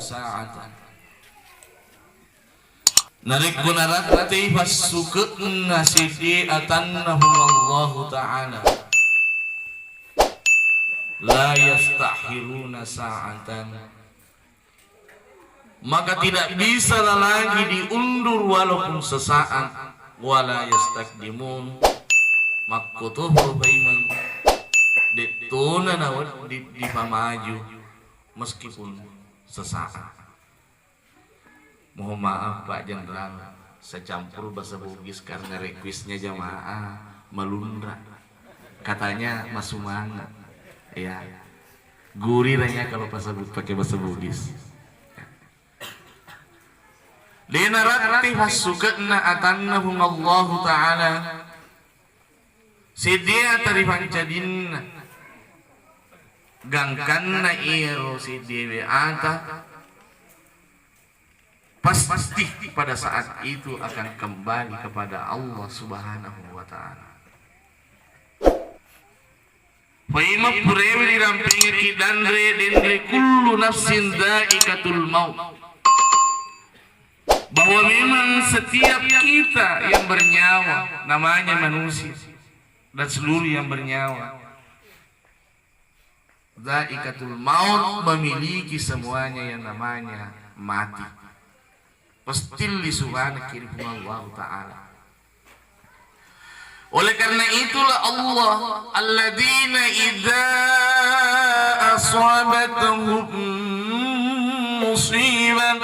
sa'atan narikku narakti fasukna sidi'atannahu Allah ta'ala la yastahiruna sa'atan, maka tidak bisa lagi diundur walaupun sesaat, wala yastakdimun makutuh baiman dituna nawat di pamaju meskipun sesaat. Mohon maaf Pak Jenderal, saya campur bahasa Bugis karena requestnya jamaah melundra, katanya masumana ya guriranya kalau pakai bahasa Bugis. Dina rati hasukatna atannahum Allah Ta'ala sidia tarifan jadinna gangkanna iro sidia we'ata pasti pada saat itu akan kembali kepada Allah Subhanahu wa Ta'ala. Faima purewi dirampingi kidandre dendre kullu nafsin dha'iqatul maut, bahwa memang setiap kita yang bernyawa, namanya manusia dan seluruh yang bernyawa, dha'iqatul maut, memiliki semuanya yang namanya mati. Pastil li subhanahu Allah Ta'ala. Oleh karena itulah Allah, alladzina idza asabatuhum musibah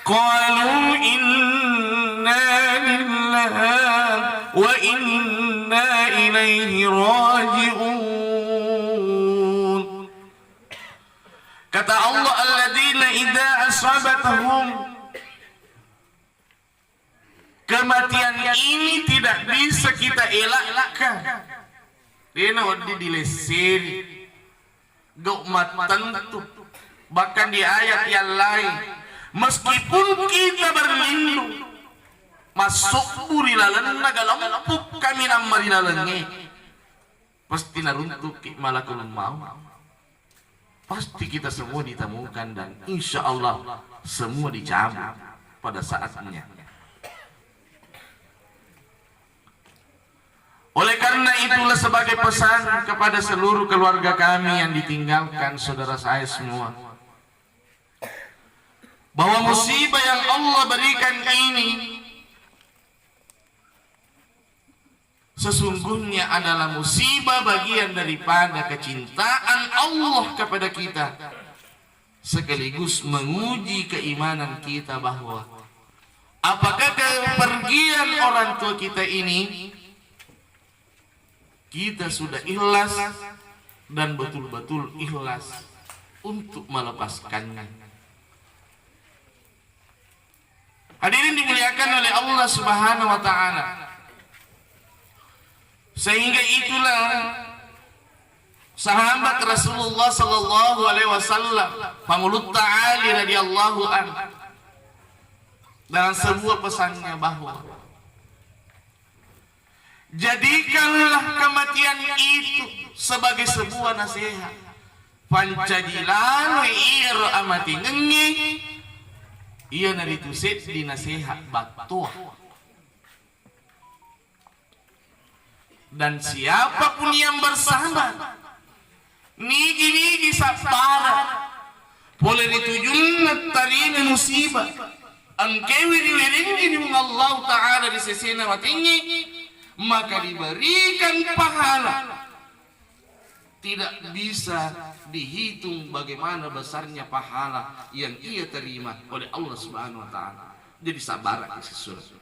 qalu inna lillahi wa inna ilaihi raji'un. Kata Allah, alladzina idza asabatuhum, kematian ini tidak bisa kita elakkan. Dina wadi dileseri gak tentu. Bahkan di ayat yang lain, meskipun kita berlindung masuk buri lalan nagalampuk kami namari lalannya, pasti naruntuk malakul maut. Pasti kita semua ditemukan dan insya Allah semua dicabut pada saatnya. Oleh karena itulah sebagai pesan kepada seluruh keluarga kami yang ditinggalkan saudara saya semua, bahwa musibah yang Allah berikan ini sesungguhnya adalah musibah bagian daripada kecintaan Allah kepada kita, sekaligus menguji keimanan kita bahwa apakah kepergian orang tua kita ini kita sudah ikhlas dan betul-betul ikhlas untuk melepaskannya. Hadirin dimuliakan oleh Allah Subhanahu wa Ta'ala. Sehingga itulah sahabat Rasulullah sallallahu alaihi wasallam, Pamulut Ta'ali radhiyallahu anhu, dalam sebuah pesannya bahwa jadikanlah kematian itu sebagai sebuah nasihat. Pancadilan ir amati ngengi, ia naritusit di nasihat batuah. Dan siapapun yang bersabar nigi sapara boleh ditujun tarini musibah angkewi diwiringi di Allah Ta'ala di sisi tinggi, maka diberikan pahala. Tidak bisa dihitung bagaimana besarnya pahala yang ia terima oleh Allah Subhanahu wa Ta'ala. Jadi sabar sesuatu.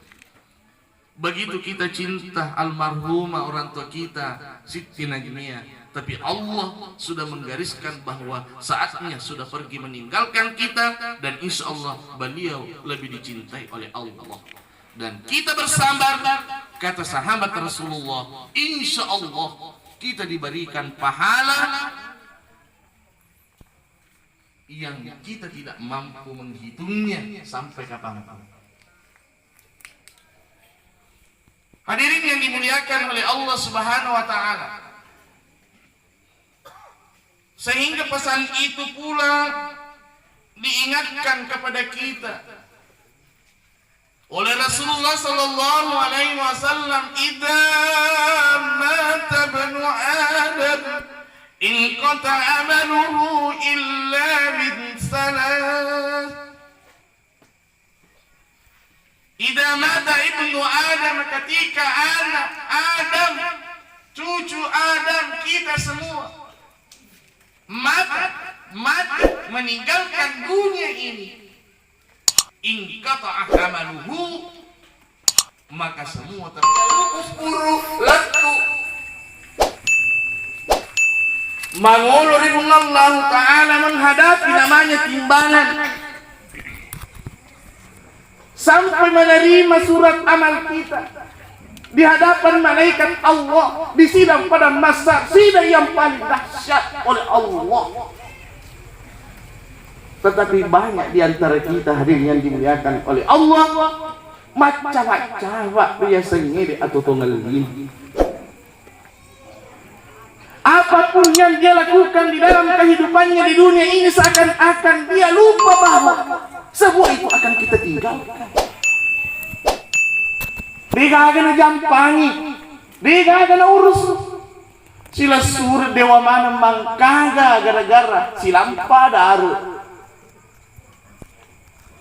Begitu kita cinta almarhumah orang tua kita Siti Najmiyah, tapi Allah sudah menggariskan bahwa saatnya sudah pergi meninggalkan kita, dan insya Allah beliau lebih dicintai oleh Allah. Dan kita bersabar, kata sahabat Rasulullah, insya Allah kita diberikan pahala yang kita tidak mampu menghitungnya sampai kapanpun. Hadirin yang dimuliakan oleh Allah Subhanahu wa Ta'ala, sehingga pesan itu pula diingatkan kepada kita oleh Rasulullah sallallahu alaihi wasallam, "Idza mata ibnu Adam inqata 'amaluhu illa min salas." Idza mata ibnu Adam, ketika anak Adam, cucu Adam, kita semua mati meninggalkan dunia ini, inqata'a amaluhu, maka semua terputus letu. Mangulur Allah Ta'ala menghadapi namanya timbangan, sampai menerima surat amal kita di hadapan malaikat Allah, disidang pada masa sidang yang paling dahsyat oleh Allah. Tetapi banyak di antara kita hadirin yang dimuliakan oleh Allah, macam-macam dia sengiri atau tongelin. Apapun yang dia lakukan di dalam kehidupannya di dunia ini, seakan-akan dia lupa bahwa semua itu akan kita tinggalkan. Dia akan jampangi, dia akan urus. Sila sur dewa mana mangkaga gara-gara silampa daru.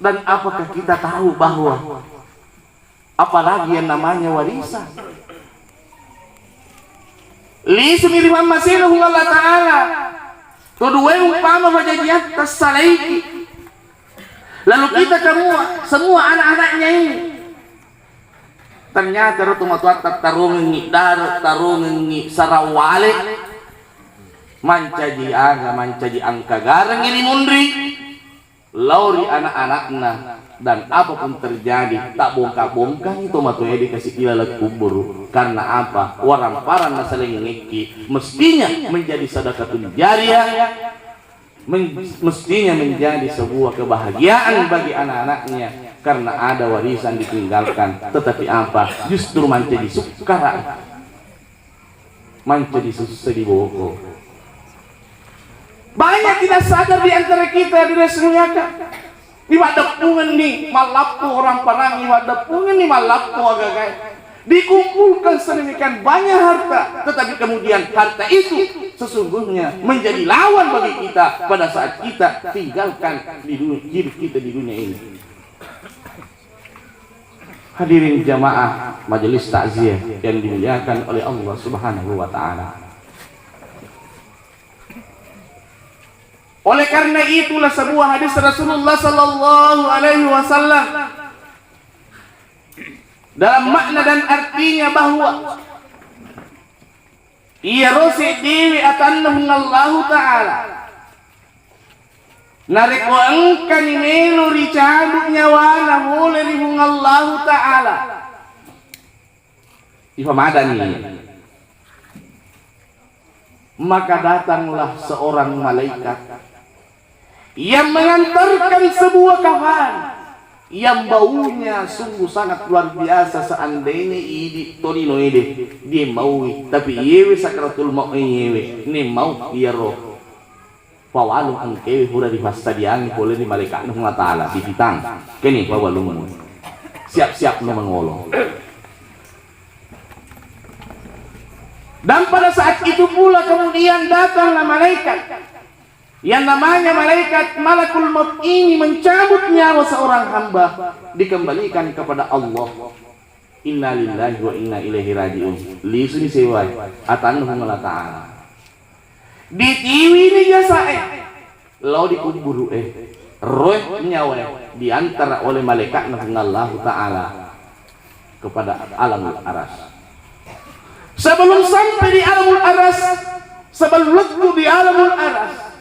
Dan apakah kita tahu bahwa apalagi yang namanya warisan? Li sumiri mamasilahu Allah Ta'ala kedua umpama bajajiat tasalaiki. Lalu kita semua anak-anaknya ini ternyata rutumatuat tarungi dar tarungi sarawale mancaji aga mancaji angka garang ini mundri lauri anak-anakna, dan apapun terjadi tak bongkar-bongkar itu matunya dikasih ilalat kubur. Karena apa? Orang paran saling ngeki mestinya menjadi sedekahun jariyah, mestinya menjadi sebuah kebahagiaan bagi anak-anaknya karena ada warisan ditinggalkan. Tetapi apa? Justru menjadi sukara, menjadi sedih boko. Banyak tidak sadar di antara kita diresmiakan. Di wadapungan nih malapu orang parang, di wadapungan nih malapu agak-agak. Dikumpulkan sedemikian banyak harta, tetapi kemudian harta itu sesungguhnya menjadi lawan bagi kita pada saat kita tinggalkan di hidup kita di dunia ini. Hadirin jamaah majelis takziah yang dimuliakan oleh Allah Subhanahu wa Ta'ala. Oleh karena itulah sebuah hadis Rasulullah sallallahu alaihi wasallam dalam makna dan artinya bahwa ia rosi dewi atannahu Allah Ta'ala narik wa angkan melu ricabut nyawana mulai lihung Allah Ta'ala ifamadani. Maka datanglah seorang malaikat yang mengantarkan sebuah kafan yang baunya sungguh sangat luar biasa. Seandainya ini torino ini dia mau, tapi yewe sakratul mau yewe ini mau dia roh pawalung angkewe hura di fasta diang boleh di malaikat Allah Ta'ala di ditang kini pawalung siap-siap no mengolong. Dan pada saat itu pula kemudian datanglah malaikat yang namanya malaikat malakul maut ini mencabut nyawa seorang hamba, dikembalikan kepada Allah. Inna lillahi wa inna ilaihi raji'un. Li suni sewa atanhu Allah Ta'ala. Ditiwi ni jasa lau dikubur roh nyawa diantar oleh malaikat Allah Ta'ala kepada alamul aras. Sebelum sampai di alamul aras, sebelum letu di alamul aras,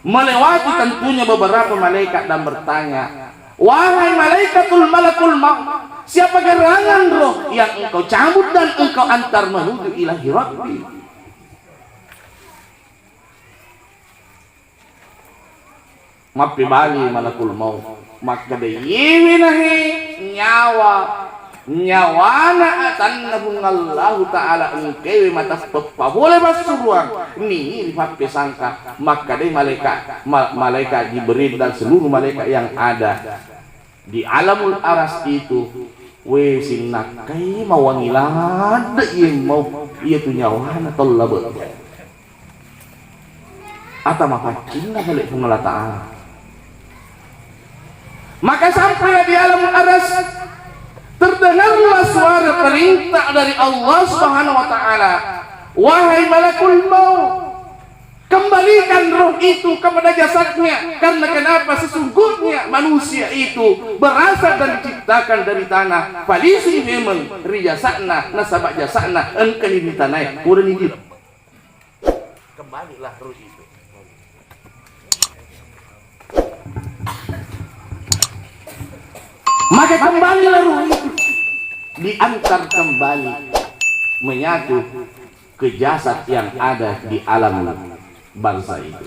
melewati tentunya beberapa malaikat dan bertanya, wahai malaikatul malakul maut, siapa gerangan roh yang engkau cabut dan engkau antar menuju ilahi rabbi? Mapi bali malakul maut, maka deyewi nahi nyawa nyawana atannahum Allah taala engkewe matas pepa boleh masuk ruang ni ripat pesangka maka deh malaikat Jibril dan seluruh malaikat yang ada di alamul aras itu we sinakai mau ngilad ieu mau ieu tu nyawana tollah be ata maka cinta balik Allah taala maka sampai di alamul aras terdengarlah suara perintah dari Allah Subhanahu wa taala, wahai malakul maut, kembalikan roh itu kepada jasadnya. Karena kenapa? Sesungguhnya manusia itu berasal dan diciptakan dari tanah. Falisi memang rijasakna nasabak jasakna engkau di tanah. Udah nih. Kembalilah roh itu. Maka kembalilah ruh itu diantar kembali menyatu ke jasad yang ada di alam bangsa itu.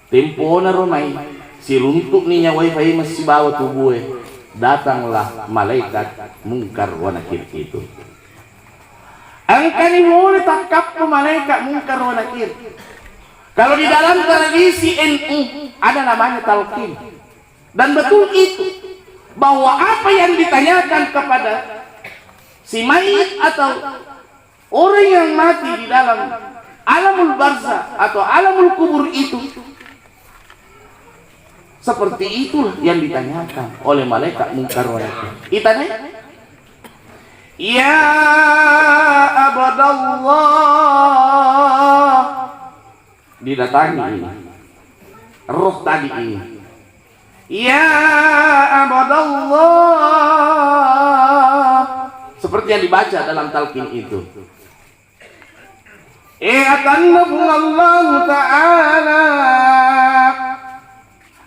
Tempo na romai si runtuk ni nyawai fai masih bawa tubuh datanglah malaikat mungkar wa nakir itu. Angkani boleh tangkap ke malaikat mungkar wa nakir. Kalau di dalam tradisi NU ada namanya talqin dan betul itu bahwa apa yang ditanyakan kepada si mayit atau orang yang mati di dalam alamul barzah atau alamul kubur itu seperti itulah yang ditanyakan oleh malaikat mungkar wa nakir. Itanya ya abadallah didatangi ini roh tadi ini ya abadallah seperti yang dibaca dalam talqin itu. Atannahu Allah taala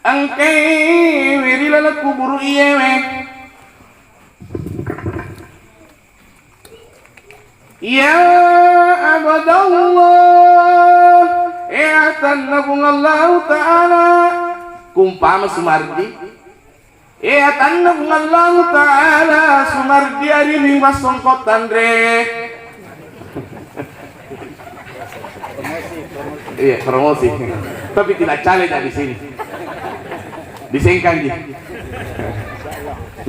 angkai wirilal kubur iyewe ya abadallah atannahu Allah taala kumpama Sumardi atannahu Allah taala Sumardi ari ning masongkotan re iya promosi tapi tidak caleg di sini disingkan di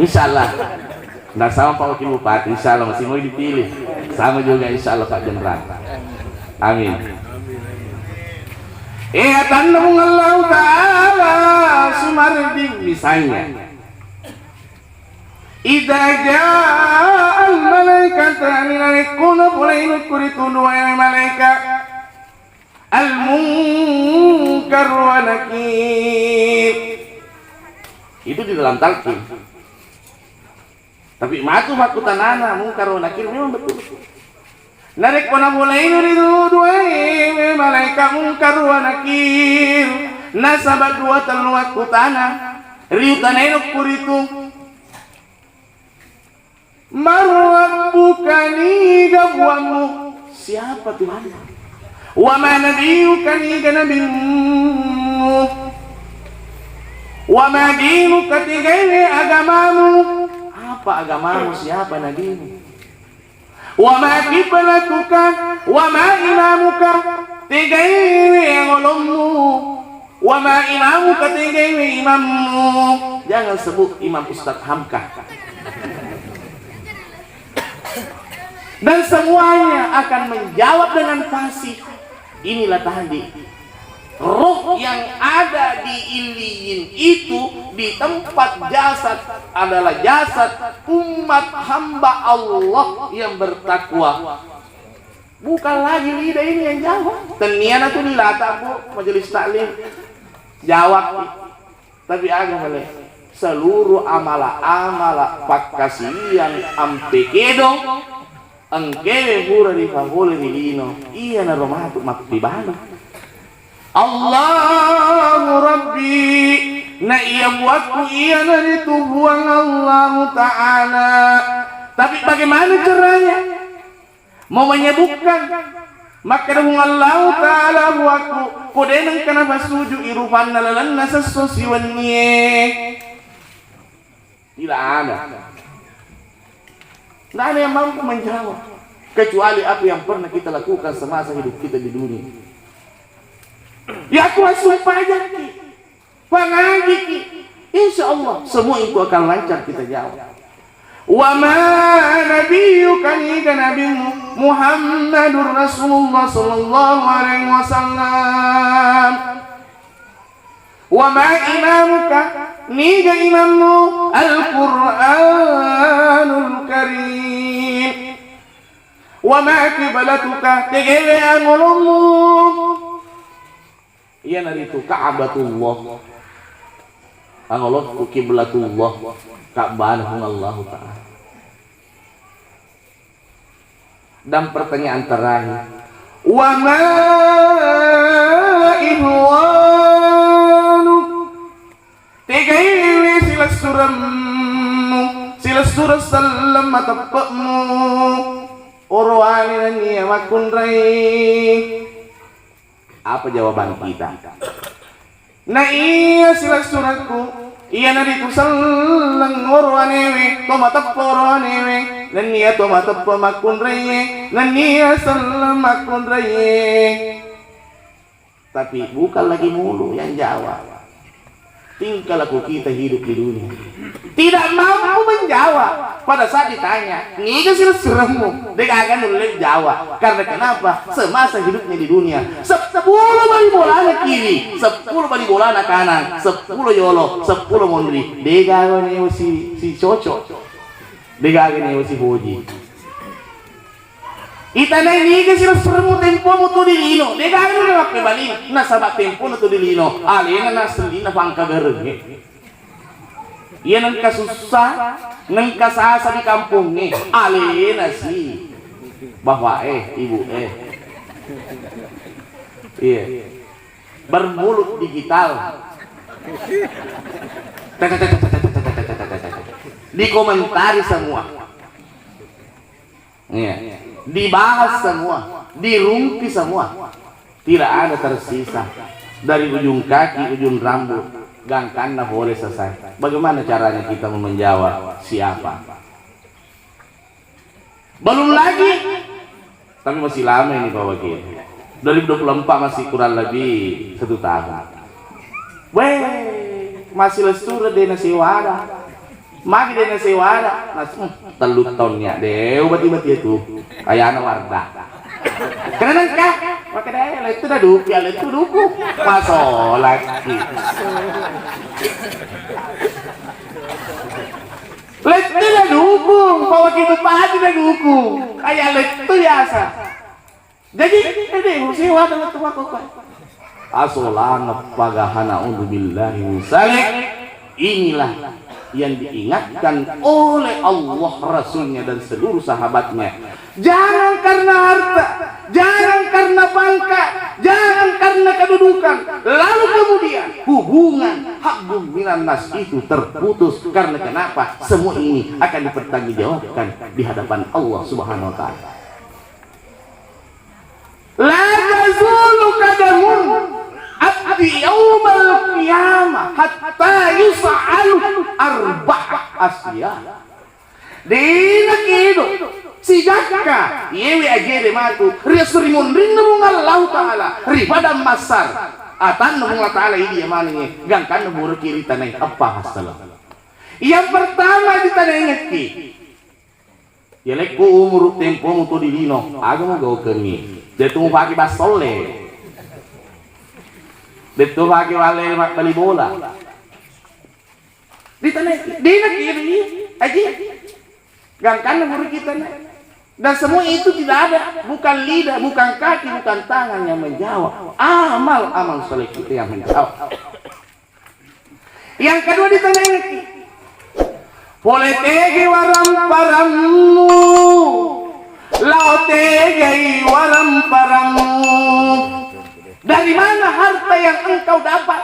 insyaallah nah sama Pak Wakil Bupati insyaallah masih mau dipilih sama juga insyaallah Pak Jenderal amin. Atannahu Allah taala Sumardi misalnya idza jaa al malaikatan yakunu bulainu kuritu dua malaikat al munkar wa nakir itu di dalam talqin tapi matu makutanana munkar wa nakir memang betul narek wana bulainu ridu dua malaikat munkar wa nakir nasabat dua telnuat kutana riutanainu kuritu marwabbukani gabwamu siapa Tuhan wa ma nabiyuka ni nabimu wa ma dinuka tigaini agamamu apa agamamu siapa nabimu wa ma kiblatuka wa ma imamuka tigaini ulummu wa ma imamuka tigaini imammu jangan sebut Imam Ustaz Hamka dan semuanya akan menjawab dengan fasih. Inilah tadi roh yang ada di Iliyin itu di tempat jasad adalah jasad umat hamba Allah yang bertakwa. Bukan lagi lidah ini yang jawab. Teniana tuh dilata bu majelis taklim jawab. Tapi agak boleh seluruh amala pakasian ampekedo engkewe pura di favole di lino iya na romatu maktibana Allahu Rabbi na iya buatku iya na ditubuang Allah Ta'ala tapi bagaimana caranya mau menyebutkan maka dahung Allah Ta'ala buatku kodenang kana basuju irufan nalalan nasa sosiwannya tidak ada Tidak ada yang mampu menjawab kecuali apa yang pernah kita lakukan semasa hidup kita di dunia. Ya aku sumpah aja ki, pengaji ki, insya Allah semua itu akan lancar kita jawab. Wa ma nabiyyuka ika nabimu Muhammadur Rasulullah sallallahu alaihi wasallam. Wa ma imamuka niga imammu Al-Qur'anul Karim. Wa ma kibalatuka tegele angolmu. Iya naritu Ka'batullah. Angolot kiblatullah. Ka'bah Allah Ta'ala. Dan pertanyaan terakhir, wa ma ihwanu tegaiwi silas surammu silas suras salam matapakmu urwani nanya makunrai. Apa jawaban kita? Nah iya silas suratku iya nari tu salang urwanewe tomataporonewe dan iya tomatapa makunrai dan iya salam makunrai. Tapi bukan lagi mulu yang jawab. Tingkah laku kita hidup di dunia tidak mampu menjawab. Pada saat ditanya, ini kan seremmu, dia akan nulis jawab. Karena kenapa? Semasa hidupnya di dunia 10 bali bola anak kiri, 10 bali bola anak kanan, 10 yolo, 10 mondri. Dia akan si cocok, dia akan si hoji. Itana ini ke sila seremu tempo mo to dilino. Deka ano na makibalik na sabak tempo na to dilino. Alina na selina pangka gereng. Iya nang kasusah, nang kasasa di kampung ni. Alina si bahwa ibu iya bermulut digital. Dikomentari semua. Iya. Dibahas semua, dirumpi semua, tidak ada tersisa dari ujung kaki, ujung rambut, gangkana boleh selesai. Bagaimana caranya kita menjawab siapa? Belum lagi, tapi masih lama ini Pak Wakil. 2024 masih kurang lebih 1 tahun. Weh, masih lestur deh nasi wadah. Magi deh nasi wadah, telut tahunnya deh, obat-obat itu. Kayak anak warga. Kenapa kah? Makanya itu dah duku, itu duku. Masuk lagi. Itu dah duku, bawa kita pagi dah duku. Kayak itu biasa. Jadi ini musiwa dalam tua kok. Asolan pagahana undubillahi musalik. Inilah yang diingatkan oleh Allah, Rasulnya dan seluruh sahabatnya. Jangan karena harta, jangan karena pangkat, jangan karena kedudukan, lalu kemudian hubungan haqqum minan nas itu terputus. Karena kenapa? Semua ini akan dipertanggungjawabkan di hadapan Allah Subhanahu wa taala. La tazulu qadamun abdi yaumal qiyamah hatta yus'alu arba'a asya. Dina kido si jakka yewi agere matu riasurimun rinna Allah taala ribada masar atan Allah taala ini yamannya gangkan nomor kiri tanai apa hasalah. Yang pertama ditananya ki yelek ko umur tempo muto dilino agamo go kengi detu pagi basole detu pagi wale mak bali bola ditananya dina kiri aja gangkan nomor kita dan semua itu tidak ada, bukan lidah, bukan kaki, bukan tangan yang menjawab, amal soleh kita yang menjawab. Yang kedua ditanya lagi, boleh tege waram paramu, lau tege waram paramu. Dari mana harta yang engkau dapat?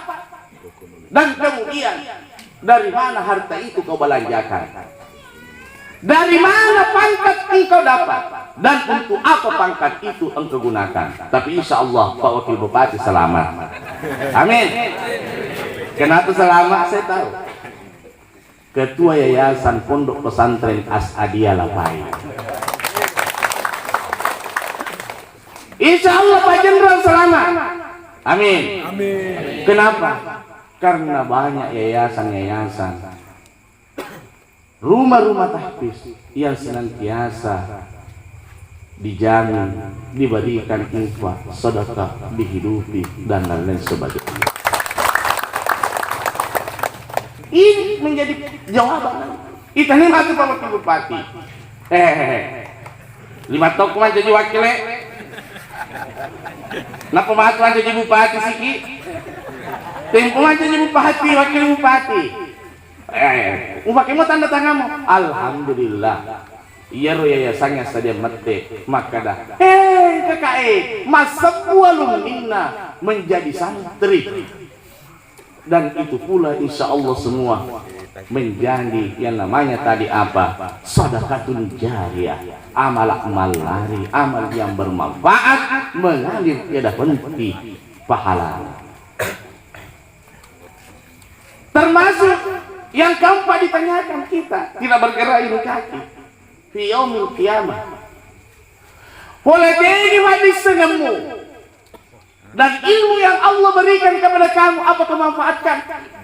Dan kemudian dari mana harta itu kau belanjakan? Dari mana pangkat engkau dapat? Dan untuk apa pangkat itu engkau gunakan? Tapi insya Allah Pak Wakil Bupati selamat. Amin. Kenapa selamat? Saya tahu. Ketua Yayasan Pondok Pesantren As-Adiyah Lapai. Insya Allah Pak Jenderal selamat. Amin. Amin. Kenapa? Karena banyak yayasan-yayasan, rumah-rumah tahfiz yang senantiasa dijamin, diberikan infak, sedekah, dihidupi dan lain-lain sebagainya. Ini menjadi jawaban. Kita ini masuk Pak Wakil Bupati. Lima toko aja jadi wakil. Napa masuk aja jadi bupati siki? Tempo aja jadi bupati, wakil bupati. Umpake mo tanda tanganmu. Alhamdulillah. Iya ro yayasannya saja mete maka dah. KKE, masa bualum minna menjadi santri. Dan itu pula insya Allah semua menjadi yang namanya tadi apa? Sedekatun jariyah, amal lari, amal yang bermanfaat, mengalir tiada henti pahala. Termasuk yang keempat ditanyakan kita tidak bergerak ini kaki fi yaumil qiyamah. Boleh jadi hadis sengamu dan ilmu yang Allah berikan kepada kamu apa kemanfaatkan?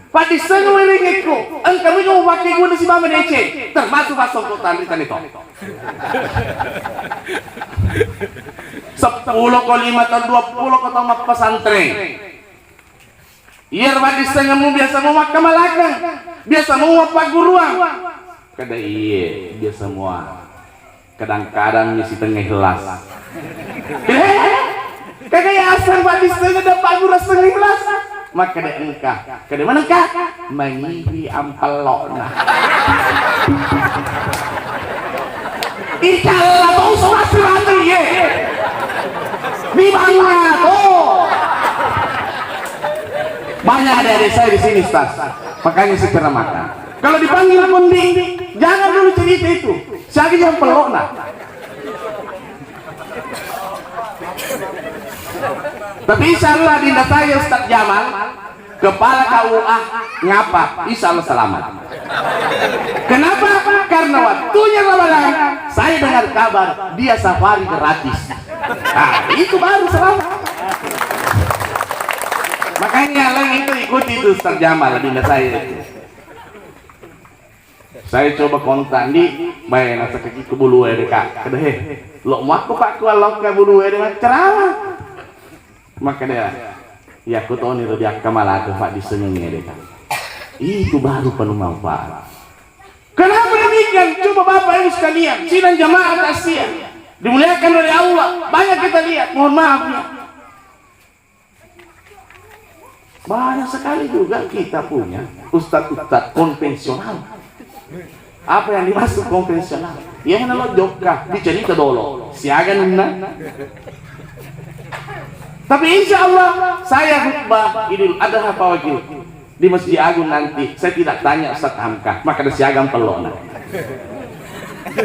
Pada sengamu ringiku, engkau mau pakai guna si mama DC, termasuk masuk kota itu. 10 kalimat atau 20 kata mak pesantren. Iya, pada sengamu biasa mau makan malakang, biasa mau apa guruan. Kada iya, biasa semua. Kadang-kadang misi tengah ikhlas. Kagak ya asal pada sengamu dapat guru setengah ikhlas. Maka ada engkah, kada mana engkah? Mengibi ampelokna. Ikalah bau sobat siratu ye. Di mana tuh? Banyak adik-adik saya di sini, Ustaz. Makanya segera makan. Kalau dipanggil kundi, jangan dulu cerita itu. Saya yang pelokna. Tapi insya Allah dinda saya Ustaz Jamal, kepala KUA ngapa? Insya Allah selamat. Kenapa? Karena waktunya Ramadan, saya dengar kabar dia safari gratis. Nah, itu baru selamat. Makanya yang itu ikuti itu Ustaz Jamal dinda saya itu. Saya coba kontak di bayar nasa kaki ke bulu kak. Kedeh, lo mau aku pak kalau ke bulu dengan ceramah. Maka dia, ya aku tahu nih dia kemala ke pak di senyumnya kak. Itu baru penuh manfaat. Kenapa demikian? Coba bapak ibu sekalian, sidang jamaah Asia dimuliakan oleh Allah. Banyak kita lihat, mohon maaf ya. Banyak sekali juga kita punya ustadz-ustadz konvensional. Apa yang dimaksud konvensional? Yang mana lo jokah dicerita dulu siaga nuna. Tapi insya Allah saya khutbah Idul Adha Pak Wakil di Masjid Agung nanti saya tidak tanya Ustaz Hamka, maka ada siagam pelona.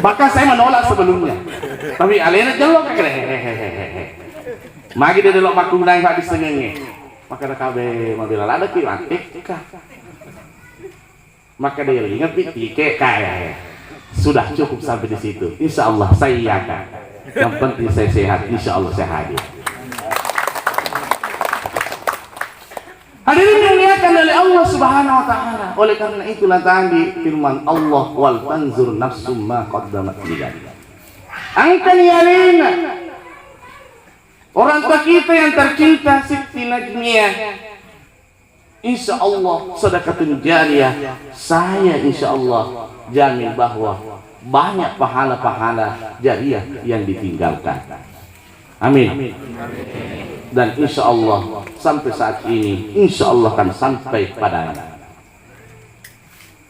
Maka saya menolak sebelumnya. Tapi alena jelok hehehe. Magi dia delok makung naik hadis sengenge. Maka ada kabe mobil ada kilat maka dia ingat pitike kayak sudah cukup sampai di situ. Insya Allah saya iakan. Yang penting saya sehat. Insya Allah saya hadir. Hadirin yang dimuliakan oleh Allah Subhanahu Wa Taala. Oleh karena itulah tadi firman Allah wal tanzur nafsum ma qaddamat ligat. Angkan yalina. Orang tua kita yang tercinta Siti Najmiyah. Insya Allah sedekatun jariyah, saya insya Allah jamin bahwa banyak pahala-pahala jariyah yang ditinggalkan. Amin. Dan insya Allah sampai saat ini insya Allah akan sampai padanya.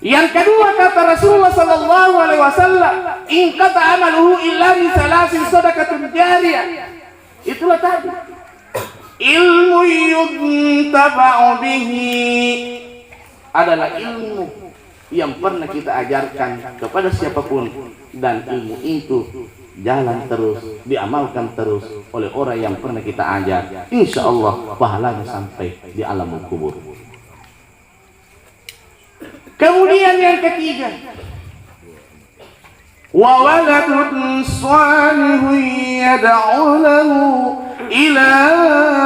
Yang kedua kata Rasulullah Sallallahu Alaihi Wasallam, in kata amaluhu illa min salasin sedekatun jariyah. Itulah tadi. Ilmu yuntafa'u bihi adalah ilmu yang pernah kita ajarkan kepada siapapun, dan ilmu itu jalan terus, diamalkan terus oleh orang yang pernah kita ajar. Insya Allah pahalanya sampai di alam kubur. Kemudian yang ketiga, wa waladun salihun yad'u lahu ila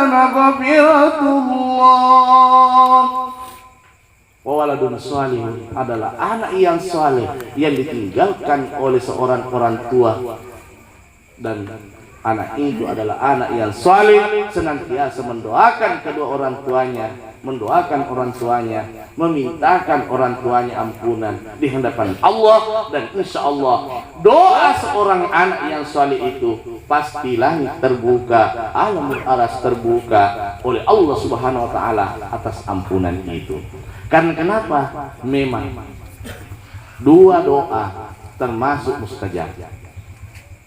maghfiratullah. Wa waladun salihun adalah anak yang saleh yang ditinggalkan oleh seorang orang tua, dan anak itu adalah anak yang saleh senantiasa mendoakan kedua orang tuanya, mendoakan orang tuanya, memintakan orang tuanya ampunan di hadapan Allah, dan insya Allah doa seorang anak yang saleh itu pasti langit terbuka, alamul aras terbuka oleh Allah Subhanahu wa taala atas ampunan itu. Karena kenapa? Memang dua doa termasuk mustajab.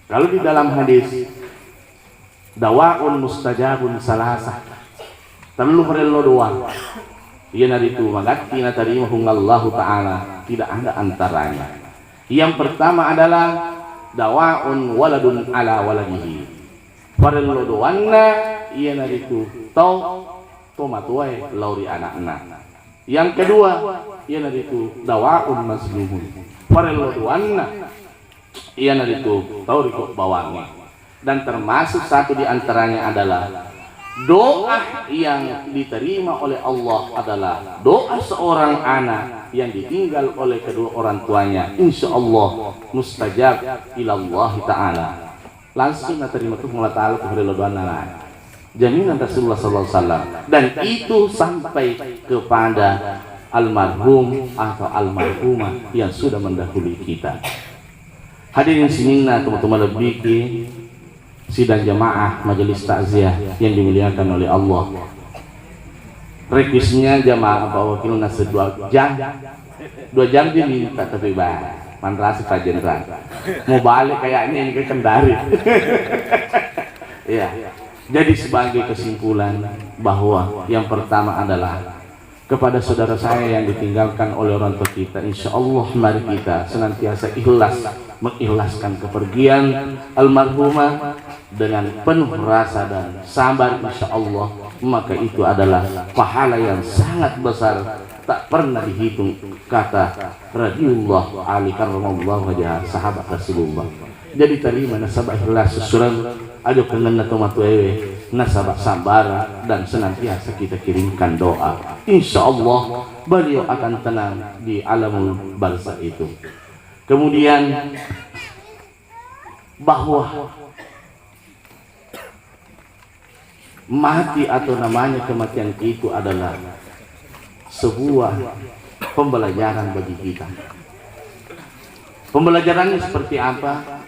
Kalau di dalam hadis dawaun mustajabun salasah, terlalu perlu doa ia nari itu magati na tarimahungallahu ta'ala, tidak ada antaranya. Yang pertama adalah dawaun waladun ala waladihi, perlu doanna ia nari itu tau tomatuai lauri anak-anak. Yang kedua ia nari itu dawaun mazlumun, perlu doanna ia nari itu tau rikok bawangi. Dan termasuk satu di antaranya adalah doa yang diterima oleh Allah adalah doa seorang anak yang ditinggal oleh kedua orang tuanya, insya Allah mustajab ilallah ta'ala, langsung diterima tuh Allah ta'ala kepada doa anak. Jaminan Rasulullah SAW, dan itu sampai kepada almarhum atau almarhumah yang sudah mendahului kita. Hadirin sinina teman-teman lebih sidang jamaah majelis takziah yang dimuliakan oleh Allah. Requisitnya jamaah Pak Wakil nasi 2 jam diminta, tapi bah manrasi Pak Jenderal mau balik kayaknya ini ke Kendari. Ya, jadi sebagai kesimpulan bahwa yang pertama adalah kepada saudara saya yang ditinggalkan oleh orang tua kita, insya Allah mari kita senantiasa ikhlas mengikhlaskan kepergian almarhumah dengan penuh rasa dan sabar, insya Allah maka itu adalah pahala yang sangat besar, tak pernah dihitung, kata radhiyallahu ali karramallahu wajah sahabat Rasulullah. Jadi terima nasabah ikhlas sesuram ajo kenana tomatu ewe nasabah sabar dan senantiasa kita kirimkan doa, insya Allah beliau akan tenang di alamul barzakh itu. Kemudian bahwa mati atau namanya kematian itu adalah sebuah pembelajaran bagi kita. Pembelajarannya seperti apa?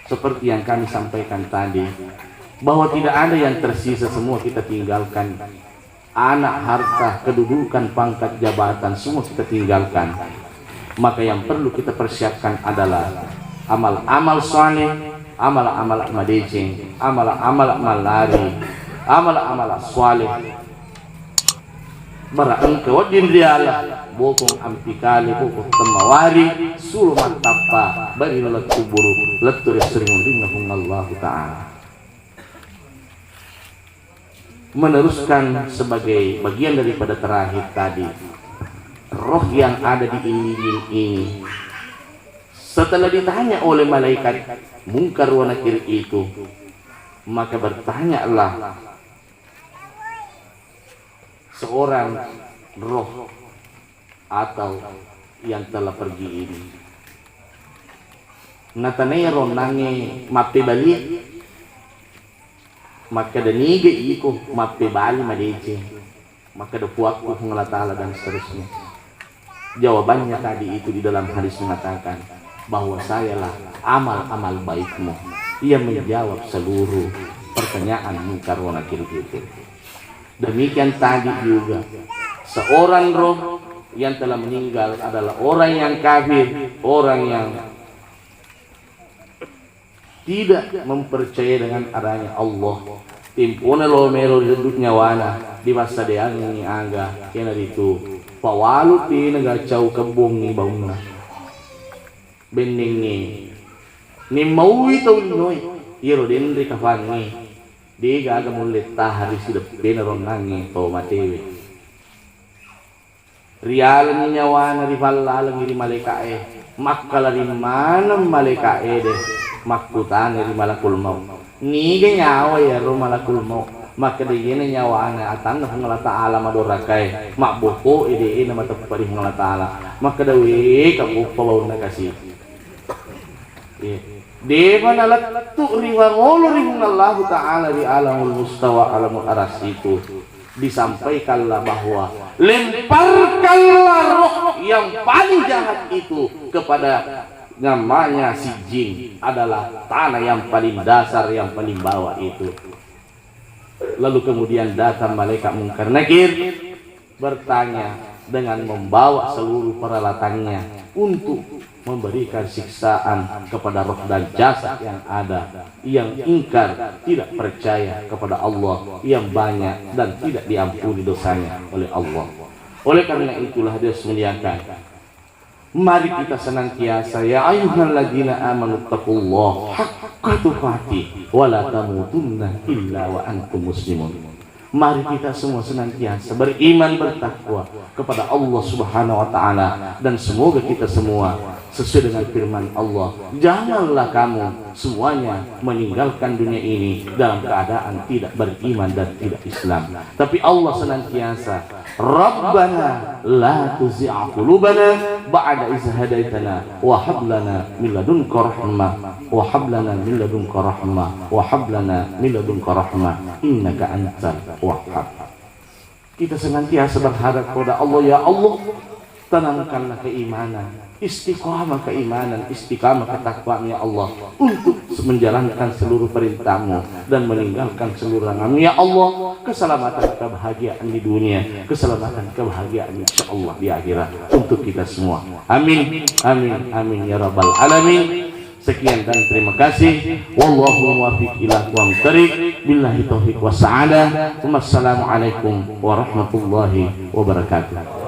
Seperti yang kami sampaikan tadi, bahwa tidak ada yang tersisa, semua kita tinggalkan. Anak, harta, kedudukan, pangkat, jabatan, semua kita tinggalkan. Maka yang perlu kita persiapkan adalah amal-amal saleh, amal-amal madejeng, amal-amal malari, amal-amal saleh. Barang kewadin riala bokong ampikali bokong temawari sulumat tappa bari lalat kuburu latur sering unding Allah Ta'ala. Meneruskan sebagai bagian daripada terakhir tadi, roh yang ada di ini setelah ditanya oleh malaikat mungkar wa nakir itu, maka bertanyalah seorang roh atau yang telah pergi ini, natanaya ronange mape balik, maka danige iko mape bali madece, maka dapuakku Allah Ta'ala dan seterusnya. Jawabannya tadi itu di dalam hadis mengatakan bahwa sayalah amal-amal baikmu. Ia menjawab seluruh pertanyaan mungkar wa nakir itu. Demikian tadi juga seorang roh yang telah meninggal adalah orang yang kafir, orang yang tidak mempercayai dengan adanya Allah. Timpuna lo mero hidup nyawana di masa deang ini angga kena itu pawalu ti nagacau kebong ni bauna bending ni maui tau noy iro den di kafangi di gaga mulit tahari sudah beneron nangi to matewe rialan nyawana rival alang iri malekae makkala di mana malekae deh makkutan iri malakul maut niga nyawa ya ro malakul maut maka diyene nyawana atan Allah taala madorakai mak boko ide nama tepari Allah taala maka dawe kamu pabauna kasih de mana latu riwangolo ring Allah taala di alamul mustawa alamul aras itu disampaikanlah bahwa lemparkanlah roh yang paling jahat itu kepada namanya si jin adalah tanah yang paling dasar yang paling bawah itu. Lalu kemudian datang malaikat Munkar Nakir bertanya dengan membawa seluruh peralatannya untuk memberikan siksaan kepada roh dan jasad yang ada yang ingkar tidak percaya kepada Allah yang banyak dan tidak diampuni dosanya oleh Allah. Oleh karena itulah dia muliakan, mari kita senantiasa ya ayyuhalladzina amanu taqullaha haqqa tuqatih wa la tamutunna illa wa antum muslimun. Mari kita semua senantiasa beriman bertakwa kepada Allah Subhanahu wa taala dan semoga kita semua sesuai dengan firman Allah, janganlah kamu semuanya meninggalkan dunia ini dalam keadaan tidak beriman dan tidak Islam. Tapi Allah senantiasa Rabbana la tuzigh qulubana ba'da idh hadaitana wa hab lana min ladunka rahmah wa hab lana min ladunka rahmah wa hab lana min ladunka rahmah innaka antal wahhab. Kita senantiasa berharap kepada Allah, ya Allah tanamkanlah keimanan, istiqamah keimanan, istiqamah ketakwaan ya Allah untuk menjalankan seluruh perintah-Mu dan meninggalkan seluruh larangan-Mu ya Allah. Keselamatan kebahagiaan di dunia, keselamatan kebahagiaan insyaallah di akhirat untuk kita semua. Amin amin amin ya rabbal alamin. Sekian dan terima kasih. Wallahu muwaffiq ila aqwamit thoriq. Billahi taufiq wa sa'adah. Wassalamualaikum warahmatullahi wabarakatuh.